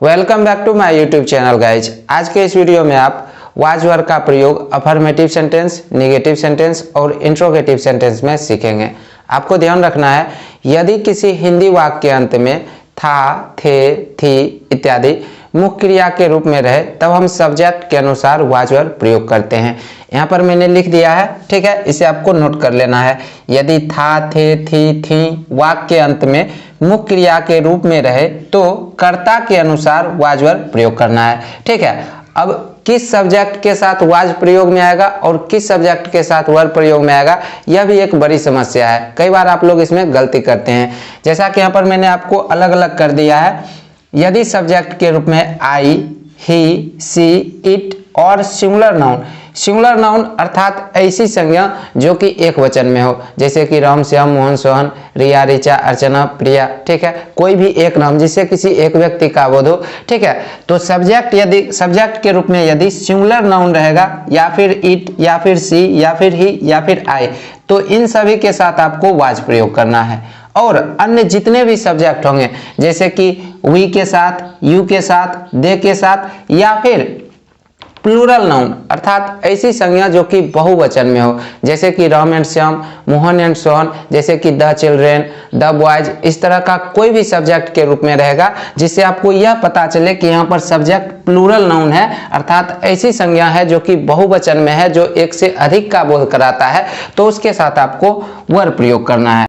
Welcome back to my YouTube channel guys. आज के इस वीडियो में आप वाज वर्ड का प्रयोग अफर्मेटिव सेंटेंस, नेगेटिव सेंटेंस और इंट्रोगेटिव सेंटेंस में सीखेंगे। आपको ध्यान रखना है, यदि किसी हिंदी वाक्य के अंत में था, थे, थी इत्यादि मुख्य क्रिया के रूप में रहे तब हम सब्जेक्ट के अनुसार वाज वर्ड प्रयोग करते हैं। यहाँ पर मैंने लिख दिया है, ठीक है, इसे आपको नोट कर लेना है। यदि था, थे, थी, थी वाक्य के अंत में मुख्य क्रिया के रूप में रहे तो कर्ता के अनुसार वाज वर्ड प्रयोग करना है, ठीक है। अब किस सब्जेक्ट के साथ वाज प्रयोग में आएगा और किस सब्जेक्ट के साथ वर्ड प्रयोग में आएगा, यह भी एक बड़ी समस्या है। कई बार आप लोग इसमें गलती करते हैं। जैसा कि यहाँ पर मैंने आपको अलग अलग कर दिया है। यदि सब्जेक्ट के रूप में आई, ही, सी, इट और सिंगुलर नाउन अर्थात ऐसी संज्ञा जो कि एक वचन में हो, जैसे कि राम, श्याम, मोहन, सोहन, रिया, ऋचा, अर्चना, प्रिया, ठीक है, कोई भी एक नाम जिससे किसी एक व्यक्ति का बोध हो, ठीक है। तो सब्जेक्ट के रूप में यदि सिंगुलर नाउन रहेगा या फिर इट या फिर सी या फिर ही या फिर आई, तो इन सभी के साथ आपको वाज प्रयोग करना है। और अन्य जितने भी सब्जेक्ट होंगे, जैसे कि वी के साथ, यू के साथ, दे के साथ या फिर प्लूरल नाउन अर्थात ऐसी संज्ञा जो कि बहुवचन में हो, जैसे कि राम एंड श्याम, मोहन एंड सोहन, जैसे कि द चिल्ड्रेन, द बॉयज, इस तरह का कोई भी सब्जेक्ट के रूप में रहेगा जिससे आपको यह पता चले कि यहाँ पर सब्जेक्ट प्लूरल नाउन है अर्थात ऐसी संज्ञा है जो कि बहुवचन में है, जो एक से अधिक का बोध कराता है, तो उसके साथ आपको वर्ड प्रयोग करना है।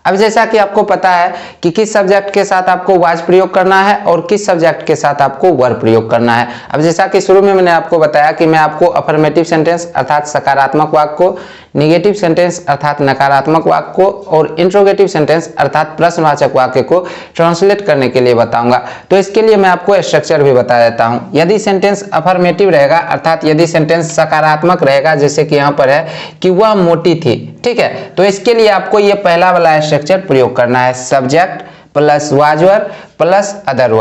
अब जैसा कि आपको पता है कि किस सब्जेक्ट के साथ आपको वाज प्रयोग करना है और किस सब्जेक्ट के साथ आपको वर्ड प्रयोग करना है। अब जैसा कि शुरू में मैंने आपको बताया कि मैं आपको अफर्मेटिव सेंटेंस अर्थात सकारात्मक वाक्य को, नेगेटिव सेंटेंस अर्थात नकारात्मक वाक्य को और इंट्रोगेटिव सेंटेंस अर्थात प्रश्नवाचक वाक्य को ट्रांसलेट करने के लिए बताऊंगा। तो इसके लिए मैं आपको स्ट्रक्चर भी बता देता हूं। यदि सेंटेंस अफर्मेटिव रहेगा अर्थात यदि सेंटेंस सकारात्मक रहेगा, जैसे कि यहाँ पर है कि वह मोटी थी, ठीक है, तो इसके लिए आपको ये पहला वाला स्ट्रक्चर प्रयोग करना है, subject plus was word plus other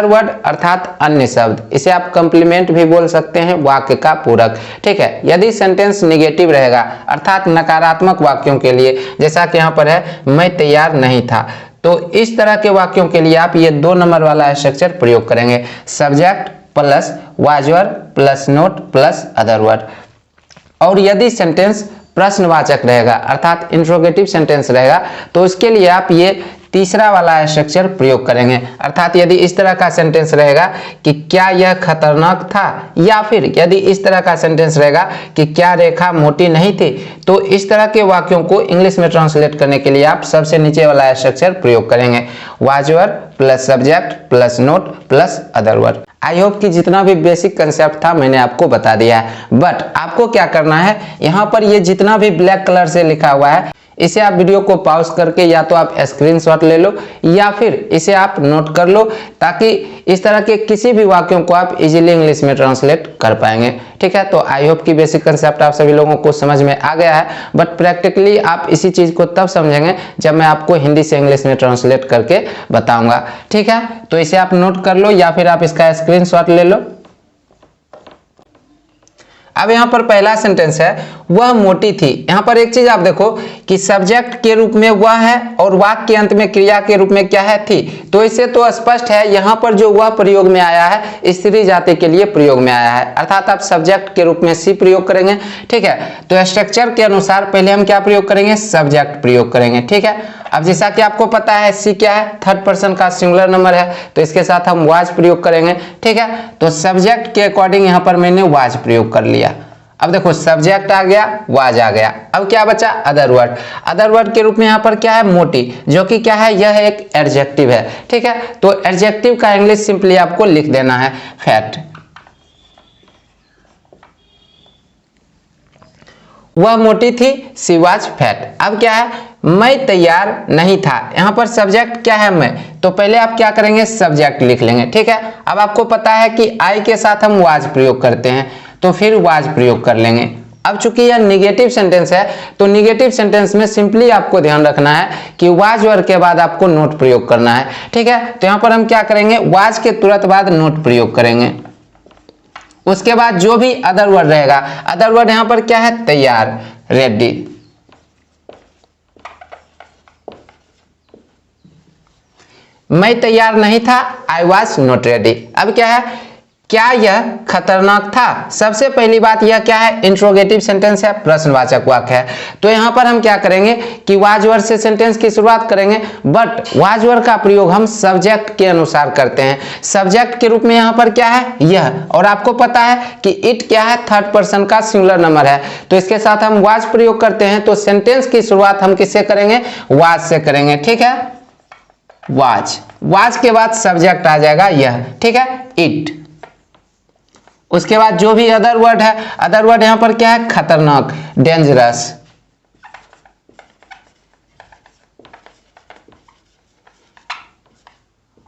word अर्थात अन्य शब्द। इसे आप कंप्लीमेंट भी बोल सकते हैं, वाक्य का पूरक, ठीक है। यदि सेंटेंस नेगेटिव रहेगा अर्थात नकारात्मक वाक्यों के लिए, जैसा कि यहाँ पर है मैं तैयार नहीं था, तो इस तरह के वाक्यों के लिए आप ये 2 नंबर वाला स्ट्रक्चर प्रयोग करेंगे, subject plus was word plus note plus other word. और यदि सेंटेंस प्रश्नवाचक रहेगा अर्थात इंट्रोगेटिव सेंटेंस रहेगा, तो उसके लिए आप ये तीसरा वाला स्ट्रक्चर प्रयोग करेंगे, अर्थात यदि इस तरह का सेंटेंस रहेगा कि क्या यह खतरनाक था, या फिर यदि इस तरह का सेंटेंस रहेगा कि क्या रेखा मोटी नहीं थी, तो इस तरह के वाक्यों को इंग्लिश में ट्रांसलेट करने के लिए आप सबसे नीचे वाला स्ट्रक्चर प्रयोग करेंगे, was word plus subject plus note plus other word. I hope कि जितना भी बेसिक कंसेप्ट था मैंने आपको बता दिया है। बट आपको क्या करना है, यहाँ पर ये जितना भी ब्लैक कलर से लिखा हुआ है, इसे आप वीडियो को पॉज करके या तो आप स्क्रीनशॉट ले लो या फिर इसे आप नोट कर लो, ताकि इस तरह के किसी भी वाक्यों को आप इजीली इंग्लिश में ट्रांसलेट कर पाएंगे, ठीक है। तो आई होप कि बेसिक कंसेप्ट आप सभी लोगों को समझ में आ गया है, बट प्रैक्टिकली आप इसी चीज को तब समझेंगे जब मैं आपको हिंदी से इंग्लिश में ट्रांसलेट करके बताऊंगा, ठीक है। तो इसे आप नोट कर लो या फिर आप इसका स्क्रीनशॉट ले लो। अब यहाँ पर पहला सेंटेंस है, वह मोटी थी। यहाँ पर एक चीज आप देखो कि सब्जेक्ट के रूप में वह है और वाक्य के अंत में क्रिया के रूप में क्या है, थी, तो इससे तो स्पष्ट है यहाँ पर जो वह प्रयोग में आया है स्त्री जाति के लिए प्रयोग में आया है, अर्थात आप सब्जेक्ट के रूप में सी प्रयोग करेंगे, ठीक है। तो स्ट्रक्चर के अनुसार पहले हम क्या प्रयोग करेंगे, सब्जेक्ट प्रयोग करेंगे, ठीक है। अब जैसा कि आपको पता है सी क्या है, थर्ड पर्सन का सिंगुलर नंबर है, तो इसके साथ हम वाज प्रयोग करेंगे, ठीक है। तो सब्जेक्ट के अकॉर्डिंग यहाँ पर मैंने वाज प्रयोग कर लिया। अब देखो सब्जेक्ट आ गया, वाज आ गया, अब क्या बचा, अदर वर्ड के रूप में यहाँ पर क्या है, मोटी, जो कि क्या है, यह एक एडजेक्टिव है, ठीक है। तो एडजेक्टिव का इंग्लिश सिंपली आपको लिख देना है फैट। वह मोटी थी, सी वाज फैट। अब क्या है, मैं तैयार नहीं था, यहाँ पर सब्जेक्ट क्या है, मैं, तो पहले आप क्या करेंगे, सब्जेक्ट लिख लेंगे, ठीक है। अब आपको पता है कि आई के साथ हम वाज प्रयोग करते हैं, तो फिर वाज प्रयोग कर लेंगे। अब चूंकि यह निगेटिव सेंटेंस है, तो निगेटिव सेंटेंस में सिंपली आपको ध्यान रखना है कि वाज वर्ड के बाद आपको नोट प्रयोग करना है, ठीक है। तो यहाँ पर हम क्या करेंगे, वाज के तुरंत बाद नोट प्रयोग करेंगे। उसके बाद जो भी अदर वर्ड रहेगा, अदर वर्ड यहाँ पर क्या है, तैयार, रेडी। मैं तैयार नहीं था, आई वॉज नॉट रेडी। अब क्या है, क्या यह खतरनाक था। सबसे पहली बात यह क्या है, इंट्रोगेटिव सेंटेंस है, प्रश्नवाचक वाक्य है। तो यहां पर हम क्या करेंगे कि वाज वर से सेंटेंस की शुरुआत करेंगे, बट वाज वर का प्रयोग हम सब्जेक्ट के अनुसार करते हैं। सब्जेक्ट के रूप में यहां पर क्या है, यह, और आपको पता है कि इट क्या है, थर्ड पर्सन का सिंगुलर नंबर है, तो इसके साथ हम वाज प्रयोग करते हैं। तो सेंटेंस की शुरुआत हम किससे करेंगे, वाज से करेंगे, ठीक है, वाज। वाज के बाद सब्जेक्ट आ जाएगा यह, ठीक है, इट। उसके बाद जो भी अदर वर्ड है, अदर वर्ड यहां पर क्या है, खतरनाक, डेंजरस।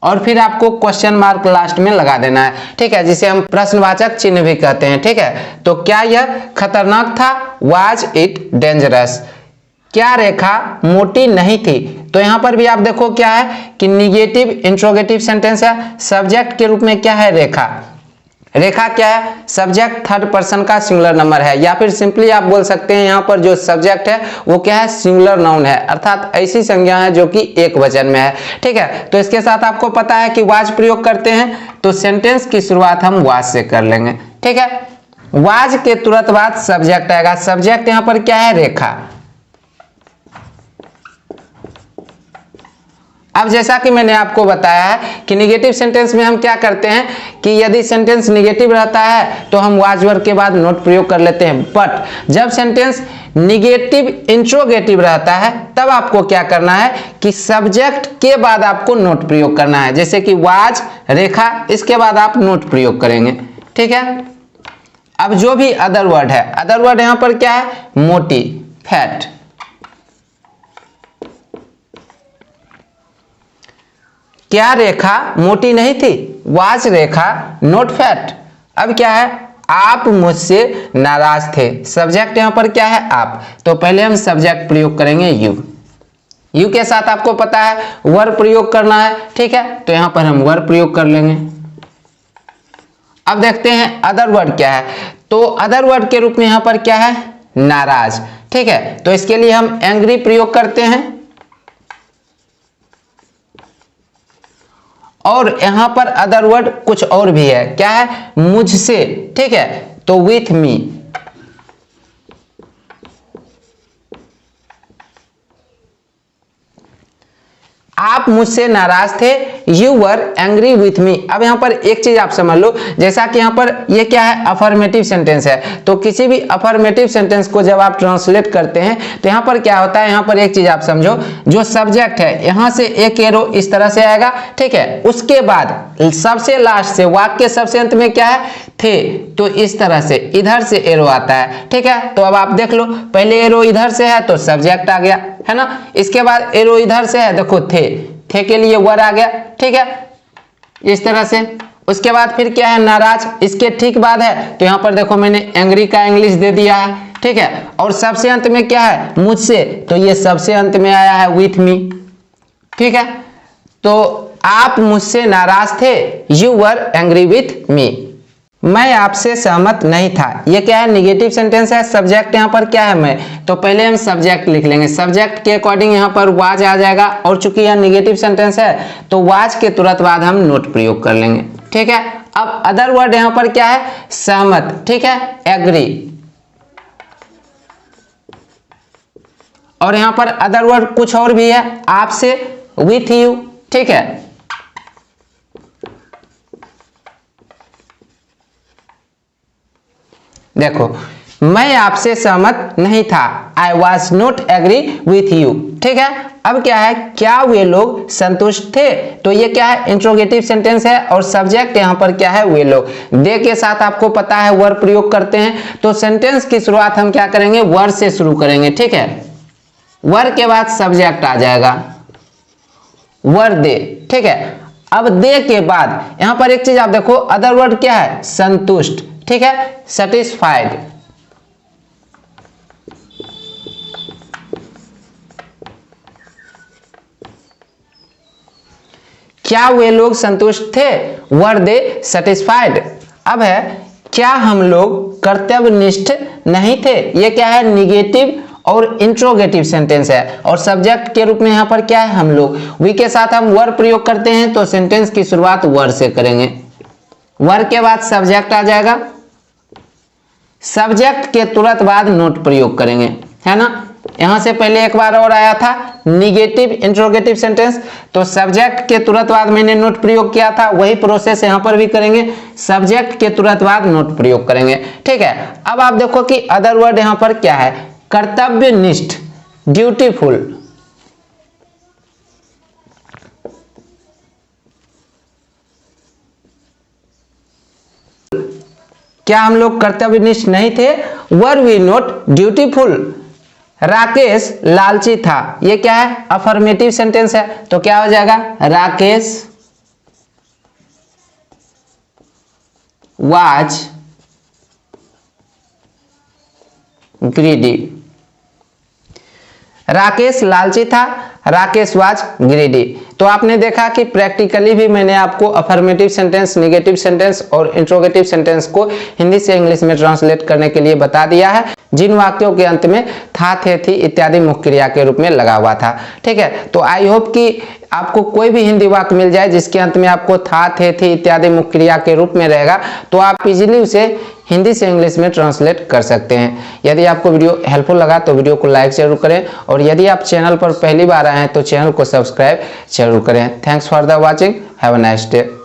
और फिर आपको क्वेश्चन मार्क लास्ट में लगा देना है, ठीक है, जिसे हम प्रश्नवाचक चिन्ह भी कहते हैं, ठीक है। तो क्या यह खतरनाक था, वाज इट डेंजरस। क्या रेखा मोटी नहीं थी। तो यहां पर भी आप देखो क्या है कि निगेटिव इंट्रोगेटिव सेंटेंस है, सब्जेक्ट के रूप में क्या है, रेखा। रेखा क्या है, सब्जेक्ट थर्ड पर्सन का सिंगुलर नंबर है, या फिर सिंपली आप बोल सकते हैं यहां पर जो सब्जेक्ट है वो क्या है, सिंगुलर नाउन है, अर्थात ऐसी संज्ञा है जो कि एक वचन में है, ठीक है। तो इसके साथ आपको पता है कि वाज प्रयोग करते हैं, तो सेंटेंस की शुरुआत हम वाज से कर लेंगे, ठीक है। वाज के तुरंत बाद सब्जेक्ट आएगा, सब्जेक्ट यहां पर क्या है, रेखा। अब जैसा कि मैंने आपको बताया है कि निगेटिव सेंटेंस में हम क्या करते हैं कि यदि सेंटेंस निगेटिव रहता है तो हम वाज वर्ड के बाद नोट प्रयोग कर लेते हैं, बट जब सेंटेंस निगेटिव इंट्रोगेटिव रहता है तब आपको क्या करना है कि सब्जेक्ट के बाद आपको नोट प्रयोग करना है, जैसे कि वाज, रेखा, इसके बाद आप नोट प्रयोग करेंगे, ठीक है। अब जो भी अदर वर्ड है, अदर वर्ड यहां पर क्या है, मोटी, फैट। क्या रेखा मोटी नहीं थी, वाज रेखा नॉट फैट। अब क्या है, आप मुझसे नाराज थे, सब्जेक्ट यहां पर क्या है, आप। तो पहले हम सब्जेक्ट प्रयोग करेंगे यू। यू के साथ आपको पता है वर प्रयोग करना है, ठीक है, तो यहां पर हम वर प्रयोग कर लेंगे। अब देखते हैं अदर वर्ड क्या है। तो अदर वर्ड के रूप में यहां पर क्या है, नाराज, ठीक है। तो इसके लिए हम एंग्री प्रयोग करते हैं, और यहां पर अदर वर्ड कुछ और भी है, क्या है, मुझसे, ठीक है, तो विथ मी। आप मुझसे नाराज थे, you were angry with me. अब यहां पर एक चीज आप समझ लो, जैसा कि यहां पर ये क्या है, अफर्मेटिव सेंटेंस है, तो किसी भी अफर्मेटिव सेंटेंस को जब आप ट्रांसलेट करते हैं तो यहां पर क्या होता है, यहां पर एक चीज आप समझो, जो सब्जेक्ट है यहां से एक एरो इस तरह से आएगा, ठीक है, उसके बाद सबसे लास्ट से वाक्य के सबसे अंत में क्या है, थे, तो इस तरह से इधर से एरो आता है, ठीक है। तो अब आप देख लो, पहले एरो इधर से है तो सब्जेक्ट आ गया, है ना, इसके बाद एरो इधर से है, देखो थे के लिए वर आ गया, ठीक है, इस तरह से। उसके बाद फिर क्या है, नाराज, इसके ठीक बाद है, तो यहां पर देखो मैंने एंग्री का इंग्लिश दे दिया है, ठीक है। और सबसे अंत में क्या है, मुझसे, तो ये सबसे अंत में आया है विथ मी, ठीक है। तो आप मुझसे नाराज थे, you were angry with me. मैं आपसे सहमत नहीं था, ये क्या है, निगेटिव सेंटेंस है, सब्जेक्ट यहाँ पर क्या है, मैं। तो पहले हम सब्जेक्ट लिख लेंगे, सब्जेक्ट के अकॉर्डिंग यहाँ पर वाज आ जाएगा, और चूंकि यह निगेटिव सेंटेंस है तो वाज के तुरंत बाद हम नोट प्रयोग कर लेंगे, ठीक है। अब अदर वर्ड यहाँ पर क्या है, सहमत, ठीक है, एग्री। और यहाँ पर अदर वर्ड कुछ और भी है, आपसे, विथ यू, ठीक है। देखो, मैं आपसे सहमत नहीं था, I was not agree with you, ठीक है। अब क्या है, क्या वे लोग संतुष्ट थे, तो ये क्या है, इंट्रोगेटिव सेंटेंस है, और सब्जेक्ट यहां पर क्या है, वे लोग। दे के साथ आपको पता है वर प्रयोग करते हैं, तो सेंटेंस की शुरुआत हम क्या करेंगे, वर से शुरू करेंगे, ठीक है। वर के बाद सब्जेक्ट आ जाएगा, वर दे, ठीक है। अब दे के बाद यहां पर एक चीज आप देखो, अदर वर्ड क्या है, संतुष्ट, ठीक है, सेटिस्फाइड। क्या वे लोग संतुष्ट थे, वर दे सेटिस्फाइड। अब है, क्या हम लोग कर्तव्यनिष्ठ नहीं थे, ये क्या है, निगेटिव और इंट्रोगेटिव सेंटेंस है। और सब्जेक्ट के रूप में यहाँ पर क्या है, हम लोग वी के साथ हम वर प्रयोग करते हैं, तो सेंटेंस की शुरुआत वर से करेंगे। वर के बाद सब्जेक्ट आ जाएगा, सब्जेक्ट के तुरंत बाद नोट प्रयोग करेंगे, है ना। यहां से पहले एक बार और आया था निगेटिव इंट्रोगेटिव सेंटेंस, तो सब्जेक्ट के तुरंत बाद मैंने नोट प्रयोग किया था, वही प्रोसेस यहां पर भी करेंगे, सब्जेक्ट के तुरंत बाद नोट प्रयोग करेंगे, ठीक है। अब आप देखो कि अदर वर्ड यहां पर क्या है, कर्तव्यनिष्ठ, ड्यूटीफुल, क्या हम लोग कर्तव्यनिष्ठ नहीं थे, were we not dutiful. Rakesh लालची था, ये क्या है, अफर्मेटिव सेंटेंस है, तो क्या हो जाएगा, राकेश वाज ग्रीडी। राकेश लालची था, राकेश वाज ग्रीडी। तो आपने देखा कि प्रैक्टिकली भी मैंने आपको अफर्मेटिव सेंटेंस, नेगेटिव सेंटेंस और इंट्रोगेटिव सेंटेंस को हिंदी से इंग्लिश में ट्रांसलेट करने के लिए बता दिया है, जिन वाक्यों के अंत में था, थे, थी इत्यादि मुख्य क्रिया के रूप में लगा हुआ था, ठीक है। तो आई होप कि आपको कोई भी हिंदी वाक्य मिल जाए जिसके अंत में आपको था, थे, थी इत्यादि मुख्य क्रिया के रूप में रहेगा, तो आप इजीली उसे हिंदी से इंग्लिश में ट्रांसलेट कर सकते हैं। यदि आपको वीडियो हेल्पफुल लगा तो वीडियो को लाइक जरूर करें, और यदि आप चैनल पर पहली बार आए हैं तो चैनल को सब्सक्राइब जरूर करें। Thanks for the watching, have a nice day.